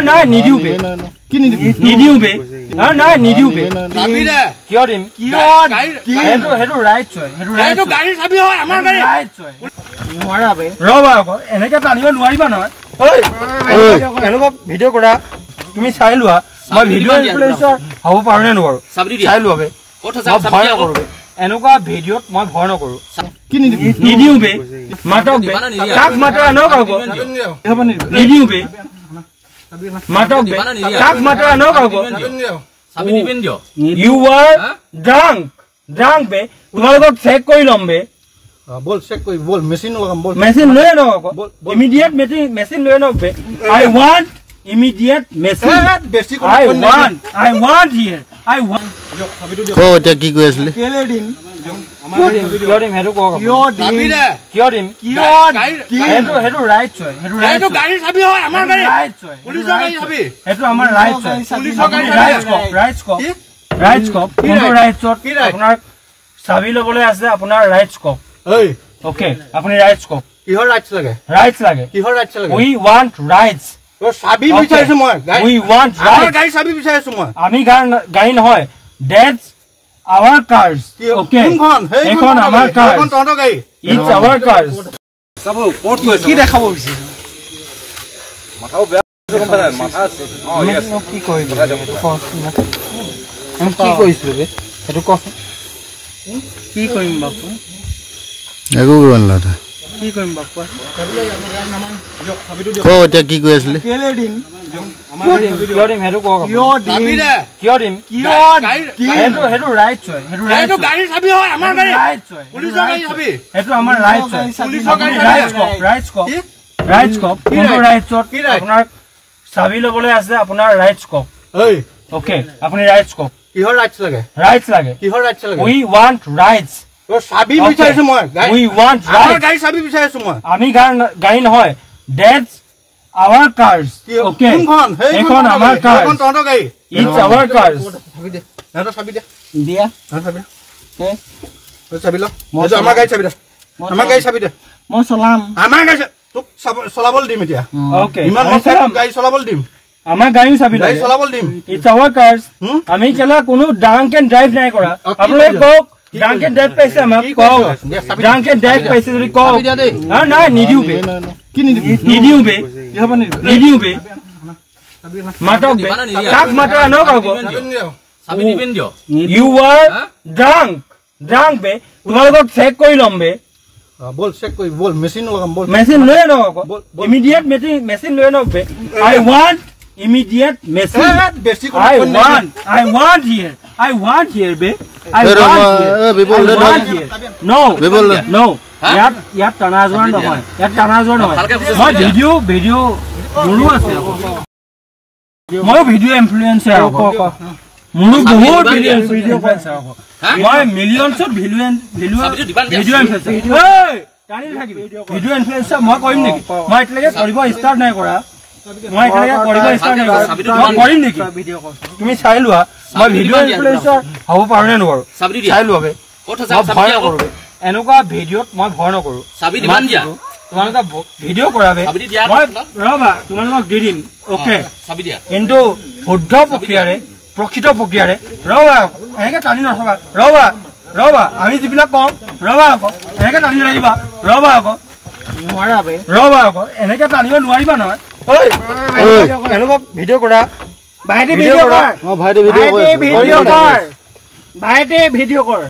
নাই নিদিও বে কি নিদিও বে নাই নিদিও বে কিয় দিম সেইটো ৰাইট হয় সেইটো গাড়ী চাবি হয় আমাৰ গাড়ী ৰাইট হয় নোৱাৰা বে ৰবা আকৌ এনেকে টানিব নোৱাৰিবা নহয় এনেকুৱা ভিডিঅ' কৰা তুমি চাই লোৱা মই ভিডিঅ' ইনফ্লুৱেঞ্চাৰ হ'ব পাৰো নে নোৱাৰো চাই লোৱা বে ভয় নকৰো বে এনেকুৱা ভিডিঅ'ত মই ভয় নকৰো কি নিদিও বে মাতক বে কাক মাতক এনেও কাক নিদিও বে মাতক বে কাক মাতক এনেও কাক ইউ আৰ ড্ৰাংক বে তোমালোকক চেক কৰি ল'ম বে বল চেক কৰি বল মেচিন লগাম বল মেচিন লৈ আনো আকৌ ইমিডিয়েট মেচিন লৈ আনো বে আই want immediate message I want here I want ko ta ki koi asle kele din hedu ko kiyo dim hedu right hoy hedu gari sabi hoy amar gari police gari sabi hedu amar right hoy police gari right scope kono right shot apunar sabi lobole ase apunar right scope oi okay apuni right scope kihor rights lage kihor rights lage we want rights সাবি বিচাৰিছো মই we want আমাৰ গাড়ী সাবি বিচাৰিছো মই আমি গাড়ী নহয় that's our cars okay এখন আমাৰ কাৰ এখন তহঁতৰ গাড়ী it's our cars সব কোট কি দেখাব বিচাৰিছে মাথাও বেয়া গম পালে মাথা কি কৰিম আমি কি কৰিছো বে এটো ক কি কৰিম বাপু একো কৰিব নালাগে কি কৰিম বাপু ko ta ki koi asle kele din কিয় দিম হেdu ক কিয় দিম হেdu ৰাইট হয় হেdu গাড়ী চাবি হয় আমাৰ গাড়ী ৰাইট হয় পুলিচ গাড়ী চাবি হেdu আমাৰ ৰাইট হয় পুলিচ গাড়ী ৰাইট স্কপ কোনটো ৰাইট শট আপোনাৰ চাবি লবলে আছে আপোনাৰ ৰাইট স্কপ ঐ ওকে আপুনি ৰাইট স্কপ কিহৰ ৰাইটস লাগে কিহৰ ৰাইটস লাগে we want rights চাবি বিচাৰিছো মই we want আমাৰ গাড়ী চাবি বিচাৰিছো মই আমি গাড়ী নহয় that's our cars okay এখন আমাৰ কাৰ এখন তহঁতৰ গাড়ী it's our cars চাবি দে এটা চাবি দে দিয়া চাবি হে চাবি ল মই আমাৰ গাড়ী চাবি দে আমাৰ গাড়ী চাবি দে মই চলাম আমাৰ গাড়ী তোক চলাবল দিম এতিয়া okay ইমান গাড়ী চলাবল দিম আমাৰ গাড়ী চাবি গাড়ী চলাবল দিম it's our cars আমি কেলা কোনো ড্ৰাংক এণ্ড ড্ৰাইভ নাই কৰা আপোনালোকে কক ড্ৰাংক এণ্ড ড্ৰাইভ পাইছে আমাক কক ড্ৰাংক এণ্ড ড্ৰাইভ পাইছে যদি কক নাই নিদিও বে কি নিদিও বে কি হ'ব নিদিও বে মাতক বে কাক মাতক এনেও কাক চাবি দিবেন দিও ইউ আৰ ড্ৰাংক বে তোমালোকক চেক কৰি ল'ম বে বল চেক কৰি বল মেচিন লগাম বল মেচিন লৈ আনো আকৌ ইমিডিয়েট মেচিন লৈ আনো বে আই want immediate message I want here be I want here no yat tanazwan নহয় মই ভিডিও মোৰো আছে মই ভিডিও ইনফ্লুয়েন্সাৰ মোৰো বহুত ভিডিও ইনফ্লুয়েন্সাৰ মই মিলিয়নছত ভিডিও ইনফ্লুয়েন্সাৰ এই টানি থাকিবি ভিডিও ইনফ্লুয়েন্সাৰ মই কৰিম নেকি মই এতিয়ালৈকে কৰিব ষ্টাৰ্ট নাই কৰা মই এতিয়ালৈকে কৰিব ষ্টাৰ্ট নাই কৰা মই কৰিম নেকি তুমি চাই লোৱা মই ভিডিও ইনফ্লুয়েন্সাৰ হ'ব পাৰো নে নোৱাৰো চাই লোৱা বে ভয় নকৰো এনেকুৱা ভিডিঅ'ত মই ভয় নকৰো চাবি দিবান দিয়া তোমালোকে ভিডিঅ' কৰাবে মই ৰবা তোমালোকক দি দিম ওকে চাবি দিয়া কিন্তু শুদ্ধ প্ৰকৃত প্ৰক্ৰিয়াৰে ৰবা এনেকে টানি নথবা ৰবা আমি যিবিলাক কম ৰবা আকৌ এনেকে টানি নাহিবা ৰবা আকৌ নোৱাৰা বে ৰবা আকৌ এনেকে টানিব নোৱাৰিবা নহয় ঐ এনেকুৱা ভিডিঅ' কৰা ভাইটি ভিডিঅ' কৰ মই ভাইটি ভিডিঅ' কৰ